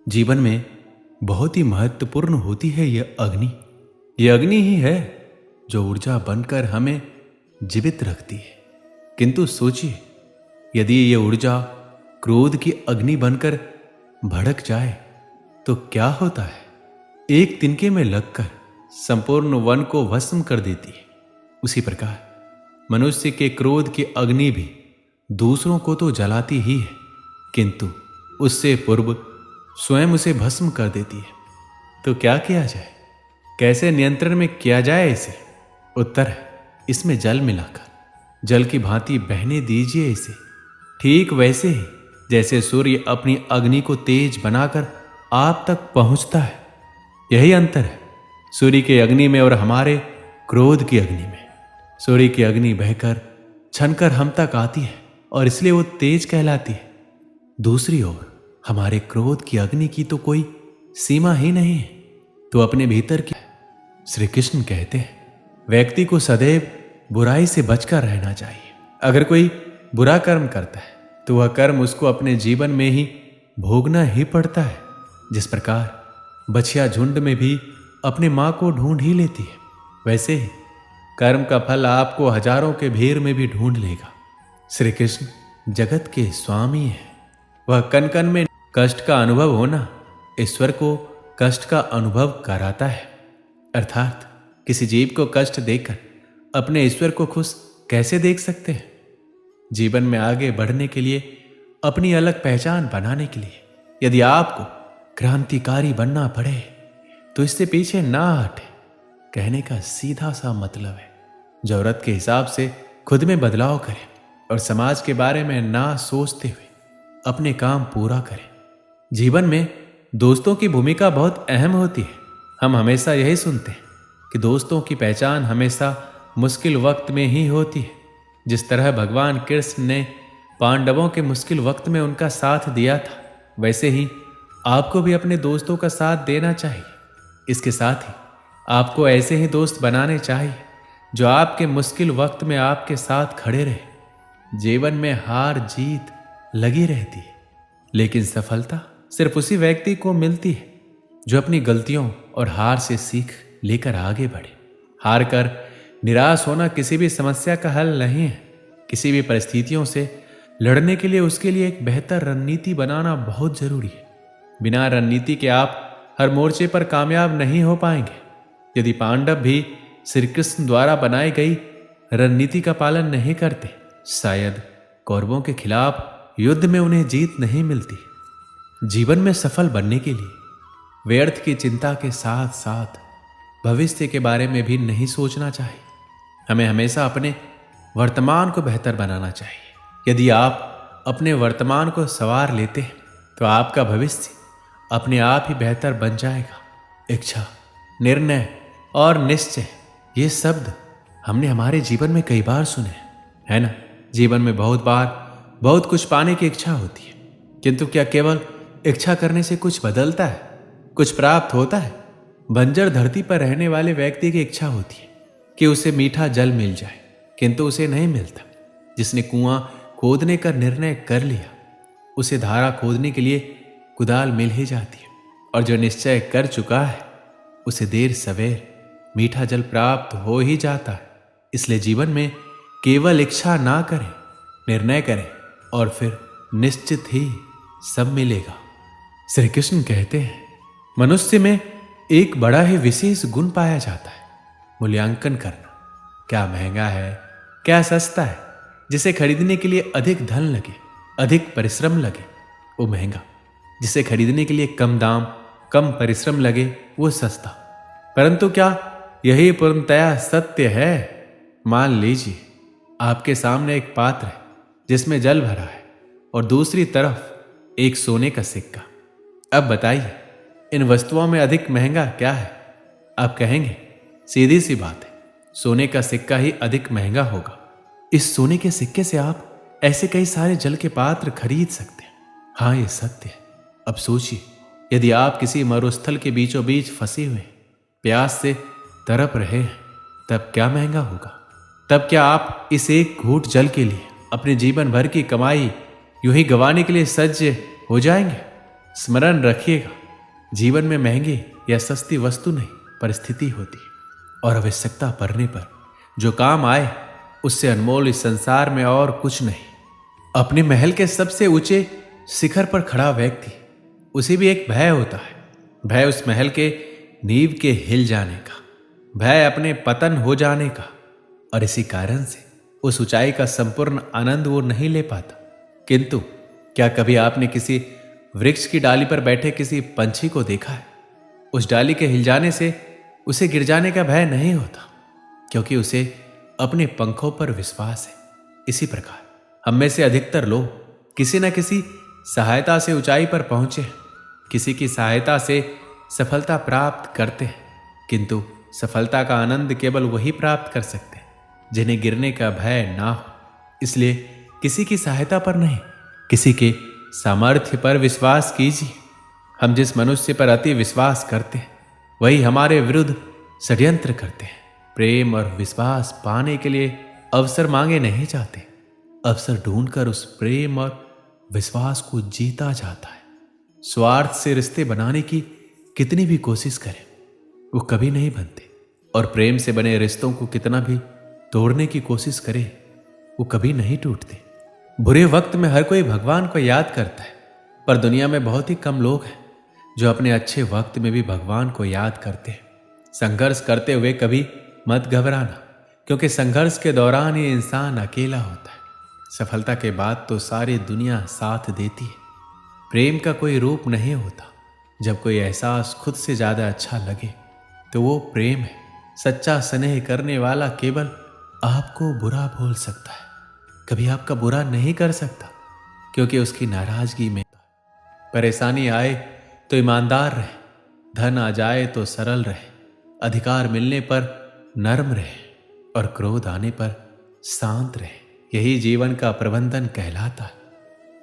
जीवन में बहुत ही महत्वपूर्ण होती है यह अग्नि। यह अग्नि ही है जो ऊर्जा बनकर हमें जीवित रखती है। किंतु सोचिए, यदि यह ऊर्जा क्रोध की अग्नि बनकर भड़क जाए तो क्या होता है। एक तिनके में लगकर संपूर्ण वन को भस्म कर देती है। उसी प्रकार मनुष्य के क्रोध की अग्नि भी दूसरों को तो जलाती ही है, किंतु उससे पूर्व स्वयं उसे भस्म कर देती है। तो क्या किया जाए, कैसे नियंत्रण में किया जाए इसे? उत्तर है, इसमें जल मिलाकर जल की भांति बहने दीजिए इसे। ठीक वैसे ही जैसे सूर्य अपनी अग्नि को तेज बनाकर आप तक पहुंचता है। यही अंतर है सूर्य की अग्नि में और हमारे क्रोध की अग्नि में। सूर्य की अग्नि बहकर छनकर हम तक आती है और इसलिए वो तेज कहलाती है। दूसरी ओर हमारे क्रोध की अग्नि की तो कोई सीमा ही नहीं है, तो अपने भीतर की। श्री कृष्ण कहते हैं, व्यक्ति को सदैव बुराई से बचकर रहना चाहिए। अगर कोई बुरा कर्म करता है तो वह कर्म उसको अपने जीवन में ही भोगना ही पड़ता है। जिस प्रकार बछिया झुंड में भी अपने मां को ढूंढ ही लेती है, वैसे ही कर्म का फल आपको हजारों के भीड़ में भी ढूंढ लेगा। श्री कृष्ण जगत के स्वामी है। वह कण कण में कष्ट का अनुभव होना ईश्वर को कष्ट का अनुभव कराता है। अर्थात किसी जीव को कष्ट देकर अपने ईश्वर को खुश कैसे देख सकते हैं। जीवन में आगे बढ़ने के लिए, अपनी अलग पहचान बनाने के लिए यदि आपको क्रांतिकारी बनना पड़े तो इससे पीछे ना हटे। कहने का सीधा सा मतलब है, जरूरत के हिसाब से खुद में बदलाव करें और समाज के बारे में ना सोचते हुए अपने काम पूरा करें। जीवन में दोस्तों की भूमिका बहुत अहम होती है। हम हमेशा यही सुनते हैं कि दोस्तों की पहचान हमेशा मुश्किल वक्त में ही होती है। जिस तरह भगवान कृष्ण ने पांडवों के मुश्किल वक्त में उनका साथ दिया था, वैसे ही आपको भी अपने दोस्तों का साथ देना चाहिए। इसके साथ ही आपको ऐसे ही दोस्त बनाने चाहिए जो आपके मुश्किल वक्त में आपके साथ खड़े रहे। जीवन में हार जीत लगी रहती है, लेकिन सफलता सिर्फ उसी व्यक्ति को मिलती है जो अपनी गलतियों और हार से सीख लेकर आगे बढ़े। हार कर निराश होना किसी भी समस्या का हल नहीं है। किसी भी परिस्थितियों से लड़ने के लिए उसके लिए एक बेहतर रणनीति बनाना बहुत जरूरी है। बिना रणनीति के आप हर मोर्चे पर कामयाब नहीं हो पाएंगे। यदि पांडव भी श्री कृष्ण द्वारा बनाई गई रणनीति का पालन नहीं करते, शायद कौरवों के खिलाफ युद्ध में उन्हें जीत नहीं मिलती। जीवन में सफल बनने के लिए व्यर्थ की चिंता के साथ साथ भविष्य के बारे में भी नहीं सोचना चाहिए। हमें हमेशा अपने वर्तमान को बेहतर बनाना चाहिए। यदि आप अपने वर्तमान को संवार लेते हैं तो आपका भविष्य अपने आप ही बेहतर बन जाएगा। इच्छा, निर्णय और निश्चय, ये शब्द हमने हमारे जीवन में कई बार सुने है ना। जीवन में बहुत बार बहुत कुछ पाने की इच्छा होती है, किंतु क्या केवल इच्छा करने से कुछ बदलता है, कुछ प्राप्त होता है? बंजर धरती पर रहने वाले व्यक्ति की इच्छा होती है कि उसे मीठा जल मिल जाए, किंतु उसे नहीं मिलता। जिसने कुआं खोदने का निर्णय कर लिया, उसे धारा खोदने के लिए कुदाल मिल ही जाती है, और जो निश्चय कर चुका है उसे देर सवेर मीठा जल प्राप्त हो ही जाता है। इसलिए जीवन में केवल इच्छा ना करें, निर्णय करें और फिर निश्चित ही सब मिलेगा। श्री कृष्ण कहते हैं, मनुष्य में एक बड़ा ही विशेष गुण पाया जाता है, मूल्यांकन करना। क्या महंगा है, क्या सस्ता है। जिसे खरीदने के लिए अधिक धन लगे, अधिक परिश्रम लगे, वो महंगा। जिसे खरीदने के लिए कम दाम, कम परिश्रम लगे, वो सस्ता। परंतु क्या यही पूर्णतया सत्य है? मान लीजिए आपके सामने एक पात्र है जिसमें जल भरा है और दूसरी तरफ एक सोने का सिक्का। अब बताइए, इन वस्तुओं में अधिक महंगा क्या है? आप कहेंगे, सीधी सी बात है, सोने का सिक्का ही अधिक महंगा होगा। इस सोने के सिक्के से आप ऐसे कई सारे जल के पात्र खरीद सकते हैं। हाँ, ये सत्य है। अब सोचिए, यदि आप किसी मरुस्थल के बीचों बीच फंसे हुए प्यास से तड़प रहे हैं, तब क्या महंगा होगा? तब क्या आप इस एक घूंट जल के लिए अपने जीवन भर की कमाई यूं ही गंवाने के लिए सज्ज हो जाएंगे? स्मरण रखिएगा, जीवन में महंगी या सस्ती वस्तु नहीं, परिस्थिति होती है। और आवश्यकता पड़ने पर जो काम आए, उससे अनमोल इस संसार में और कुछ नहीं। अपने महल के सबसे ऊंचे शिखर पर खड़ा व्यक्ति, उसे भी एक भय होता है। भय उस महल के नींव के हिल जाने का, भय अपने पतन हो जाने का। और इसी कारण से उस ऊंचाई का संपूर्ण आनंद वो नहीं ले पाता। किंतु क्या कभी आपने किसी वृक्ष की डाली पर बैठे किसी पंछी को देखा है? उस डाली के हिल जाने से उसे गिर जाने का भय नहीं होता, क्योंकि उसे अपने पंखों पर विश्वास है। इसी प्रकार हम में से अधिकतर लोग किसी न किसी सहायता से ऊंचाई पर पहुंचे हैं, किसी की सहायता से सफलता प्राप्त करते हैं। किंतु सफलता का आनंद केवल वही प्राप्त कर सकते हैं जिन्हें गिरने का भय ना हो। इसलिए किसी की सहायता पर नहीं, किसी के सामर्थ्य पर विश्वास कीजिए। हम जिस मनुष्य पर अति विश्वास करते हैं, वही हमारे विरुद्ध षड्यंत्र करते हैं। प्रेम और विश्वास पाने के लिए अवसर मांगे नहीं जाते, अवसर ढूंढकर उस प्रेम और विश्वास को जीता जाता है। स्वार्थ से रिश्ते बनाने की कितनी भी कोशिश करें, वो कभी नहीं बनते। और प्रेम से बने रिश्तों को कितना भी तोड़ने की कोशिश करे, वो कभी नहीं टूटते। बुरे वक्त में हर कोई भगवान को याद करता है, पर दुनिया में बहुत ही कम लोग हैं जो अपने अच्छे वक्त में भी भगवान को याद करते हैं। संघर्ष करते हुए कभी मत घबराना, क्योंकि संघर्ष के दौरान ही इंसान अकेला होता है। सफलता के बाद तो सारी दुनिया साथ देती है। प्रेम का कोई रूप नहीं होता। जब कोई एहसास खुद से ज्यादा अच्छा लगे तो वो प्रेम है। सच्चा स्नेह करने वाला केवल आपको बुरा बोल सकता है, कभी आपका बुरा नहीं कर सकता, क्योंकि उसकी नाराजगी में परेशानी आए तो ईमानदार रहे, धन आ जाए तो सरल रहे, अधिकार मिलने पर नर्म रहे और क्रोध आने पर शांत रहे। यही जीवन का प्रबंधन कहलाता है।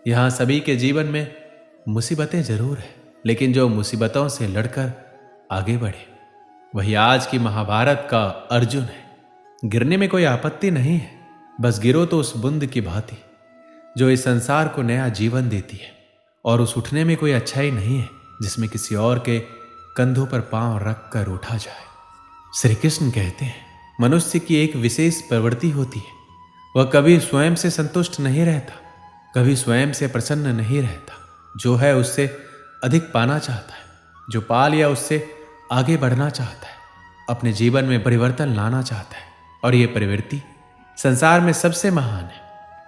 यहां सभी के जीवन में मुसीबतें जरूर है, लेकिन जो मुसीबतों से लड़कर आगे बढ़े वही आज की महाभारत का अर्जुन है। गिरने में कोई आपत्ति नहीं है, बस गिरो तो उस बूंद की भांति जो इस संसार को नया जीवन देती है। और उस उठने में कोई अच्छाई नहीं है जिसमें किसी और के कंधों पर पांव रख कर उठा जाए। श्री कृष्ण कहते हैं, मनुष्य की एक विशेष प्रवृत्ति होती है, वह कभी स्वयं से संतुष्ट नहीं रहता, कभी स्वयं से प्रसन्न नहीं रहता। जो है उससे अधिक पाना चाहता है, जो पा लिया उससे आगे बढ़ना चाहता है, अपने जीवन में परिवर्तन लाना चाहता है। और यह प्रवृत्ति संसार में सबसे महान है,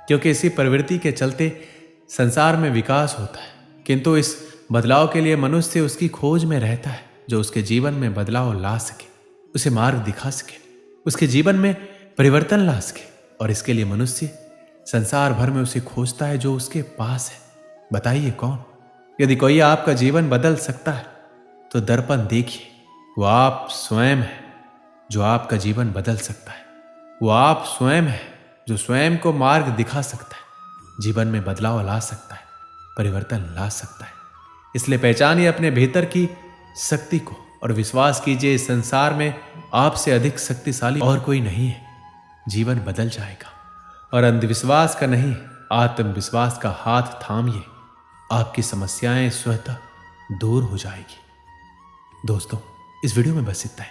क्योंकि इसी प्रवृत्ति के चलते संसार में विकास होता है। किंतु इस बदलाव के लिए मनुष्य उसकी खोज में रहता है, जो उसके जीवन में बदलाव ला सके, उसे मार्ग दिखा सके, उसके जीवन में परिवर्तन ला सके। और इसके लिए मनुष्य संसार भर में उसे खोजता है जो उसके पास है। बताइए कौन? यदि कोई आपका जीवन बदल सकता है तो दर्पण देखिए, वो आप स्वयं है जो आपका जीवन बदल सकता है। वो आप स्वयं है जो स्वयं को मार्ग दिखा सकता है, जीवन में बदलाव ला सकता है, परिवर्तन ला सकता है। इसलिए पहचानिए अपने भीतर की शक्ति को और विश्वास कीजिए, इस संसार में आपसे अधिक शक्तिशाली और कोई नहीं है। जीवन बदल जाएगा। और अंधविश्वास का नहीं, आत्मविश्वास का हाथ थामिए, आपकी समस्याएं स्वतः दूर हो जाएगी। दोस्तों, इस वीडियो में बस इतना ही।